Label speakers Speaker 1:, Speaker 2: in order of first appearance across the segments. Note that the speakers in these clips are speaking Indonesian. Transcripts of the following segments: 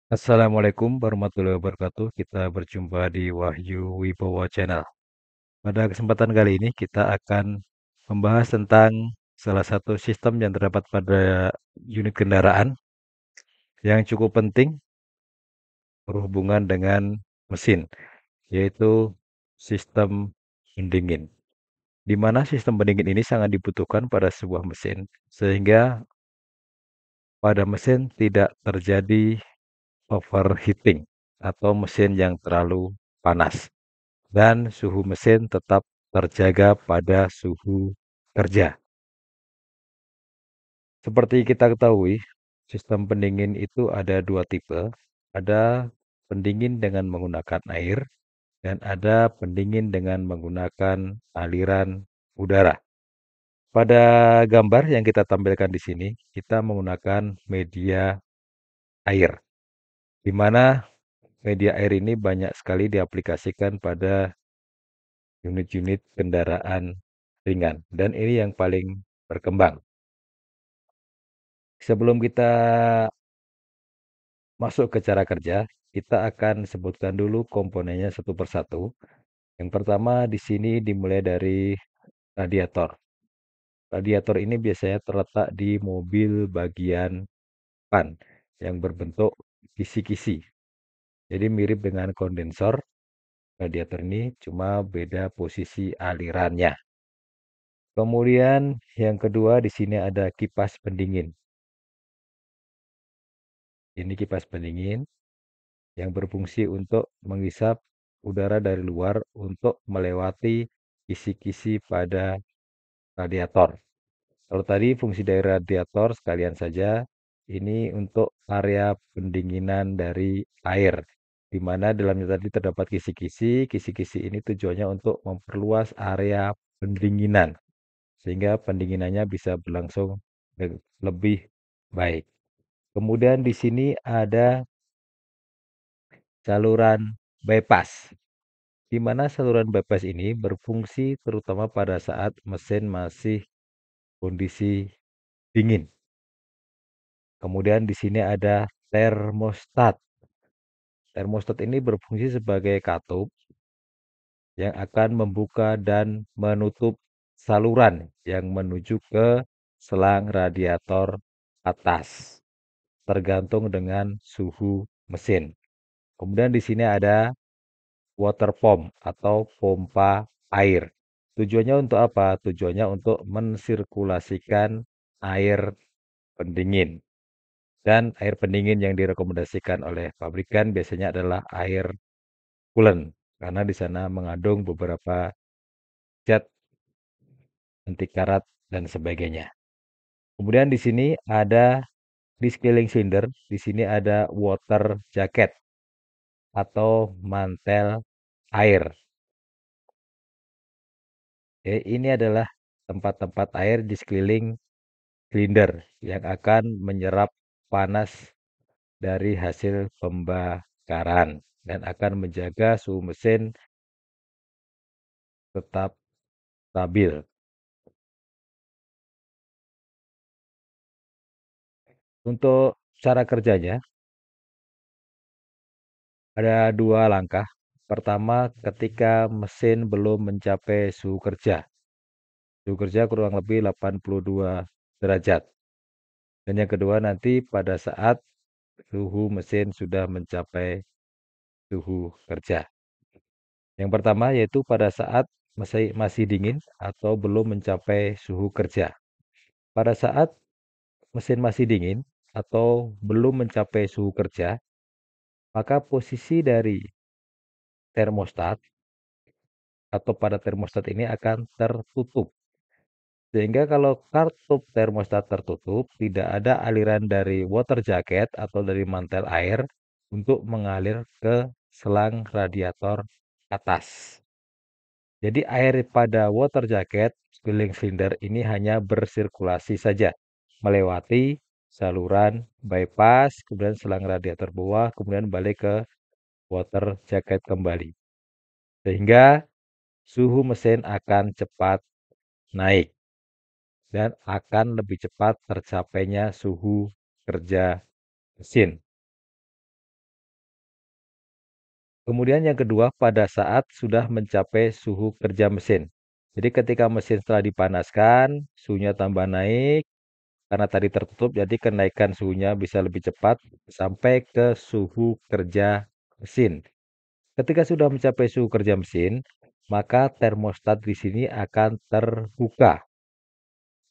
Speaker 1: Assalamualaikum warahmatullahi wabarakatuh. Kita berjumpa di Wahyu Wibowo Channel. Pada kesempatan kali ini kita akan membahas tentang salah satu sistem yang terdapat pada unit kendaraan yang cukup penting berhubungan dengan mesin, yaitu sistem pendingin. Di mana sistem pendingin ini sangat dibutuhkan pada sebuah mesin, sehingga pada mesin tidak terjadi overheating atau mesin yang terlalu panas. Dan suhu mesin tetap terjaga pada suhu kerja. Seperti kita ketahui, sistem pendingin itu ada dua tipe. Ada pendingin dengan menggunakan air dan ada pendingin dengan menggunakan aliran udara. Pada gambar yang kita tampilkan di sini, kita menggunakan media air, di mana media air ini banyak sekali diaplikasikan pada unit-unit kendaraan ringan. Dan ini yang paling berkembang. Sebelum kita masuk ke cara kerja, kita akan sebutkan dulu komponennya satu persatu. Yang pertama di sini dimulai dari radiator. Radiator ini biasanya terletak di mobil bagian depan yang berbentuk kisi-kisi. Jadi mirip dengan kondensor. Radiator ini cuma beda posisi alirannya. Kemudian yang kedua di sini ada kipas pendingin. Ini kipas pendingin yang berfungsi untuk menghisap udara dari luar untuk melewati kisi-kisi pada radiator. Kalau tadi fungsi dari radiator sekalian saja, ini untuk area pendinginan dari air, di mana dalamnya tadi terdapat kisi-kisi. Kisi-kisi ini tujuannya untuk memperluas area pendinginan, sehingga pendinginannya bisa berlangsung lebih baik. Kemudian di sini ada saluran bypass, di mana saluran bypass ini berfungsi terutama pada saat mesin masih kondisi dingin. Kemudian di sini ada termostat. Termostat ini berfungsi sebagai katup yang akan membuka dan menutup saluran yang menuju ke selang radiator atas, tergantung dengan suhu mesin. Kemudian di sini ada water pump atau pompa air. Tujuannya untuk apa? Tujuannya untuk mensirkulasikan air pendingin. Dan air pendingin yang direkomendasikan oleh pabrikan biasanya adalah air coolant karena di sana mengandung beberapa zat anti karat dan sebagainya. Kemudian di sini ada di sekeliling silinder, di sini ada water jacket atau mantel air. Ini adalah tempat-tempat air di sekeliling silinder yang akan menyerap panas dari hasil pembakaran dan akan menjaga suhu mesin tetap stabil. Untuk cara kerjanya, ada dua langkah. Pertama, ketika mesin belum mencapai suhu kerja. Suhu kerja kurang lebih 82 derajat. Dan yang kedua nanti pada saat suhu mesin sudah mencapai suhu kerja. Yang pertama yaitu pada saat masih dingin atau belum mencapai suhu kerja. Pada saat mesin masih dingin atau belum mencapai suhu kerja, maka posisi dari termostat atau pada termostat ini akan tertutup. Sehingga kalau kartup termostat tertutup, tidak ada aliran dari water jacket atau dari mantel air untuk mengalir ke selang radiator atas. Jadi air pada water jacket sekeliling silinder ini hanya bersirkulasi saja, melewati saluran bypass, kemudian selang radiator bawah, kemudian balik ke water jacket kembali. Sehingga suhu mesin akan cepat naik dan akan lebih cepat tercapainya suhu kerja mesin. Kemudian yang kedua, pada saat sudah mencapai suhu kerja mesin. Jadi ketika mesin setelah dipanaskan, suhunya tambah naik, karena tadi tertutup, jadi kenaikan suhunya bisa lebih cepat sampai ke suhu kerja mesin. Ketika sudah mencapai suhu kerja mesin, maka termostat di sini akan terbuka.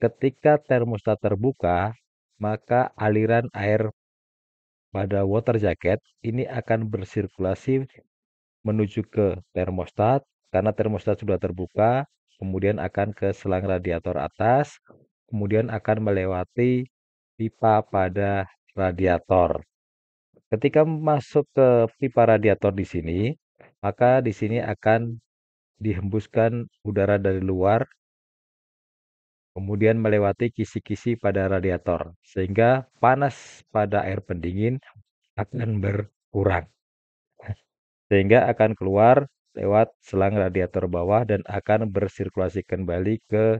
Speaker 1: Ketika termostat terbuka, maka aliran air pada water jacket ini akan bersirkulasi menuju ke termostat. Karena termostat sudah terbuka, kemudian akan ke selang radiator atas, kemudian akan melewati pipa pada radiator. Ketika masuk ke pipa radiator di sini, maka di sini akan dihembuskan udara dari luar, kemudian melewati kisi-kisi pada radiator, sehingga panas pada air pendingin akan berkurang. Sehingga akan keluar lewat selang radiator bawah dan akan bersirkulasi kembali ke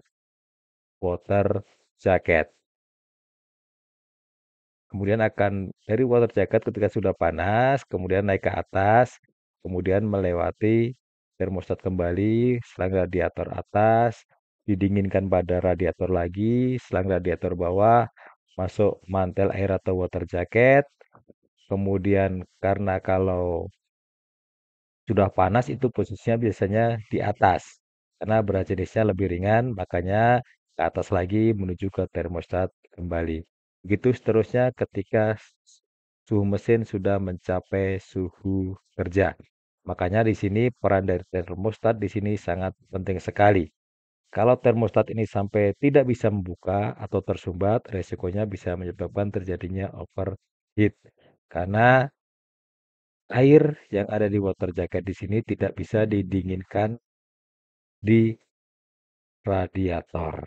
Speaker 1: water jacket. Kemudian akan dari water jacket ketika sudah panas, kemudian naik ke atas, kemudian melewati termostat kembali, selang radiator atas, didinginkan pada radiator lagi, selang radiator bawah, masuk mantel air atau water jacket. Kemudian karena kalau sudah panas itu posisinya biasanya di atas. Karena berat jenisnya lebih ringan, makanya ke atas lagi menuju ke termostat kembali. Begitu seterusnya ketika suhu mesin sudah mencapai suhu kerja. Makanya di sini peran dari termostat di sini sangat penting sekali. Kalau termostat ini sampai tidak bisa membuka atau tersumbat, resikonya bisa menyebabkan terjadinya overheat. Karena air yang ada di water jacket di sini tidak bisa didinginkan di radiator.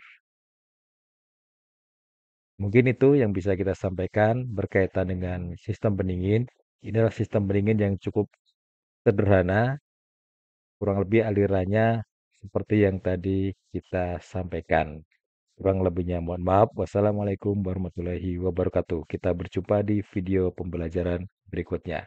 Speaker 1: Mungkin itu yang bisa kita sampaikan berkaitan dengan sistem pendingin. Ini adalah sistem pendingin yang cukup sederhana, kurang lebih alirannya seperti yang tadi kita sampaikan. Kurang lebihnya mohon maaf. Wassalamualaikum warahmatullahi wabarakatuh. Kita berjumpa di video pembelajaran berikutnya.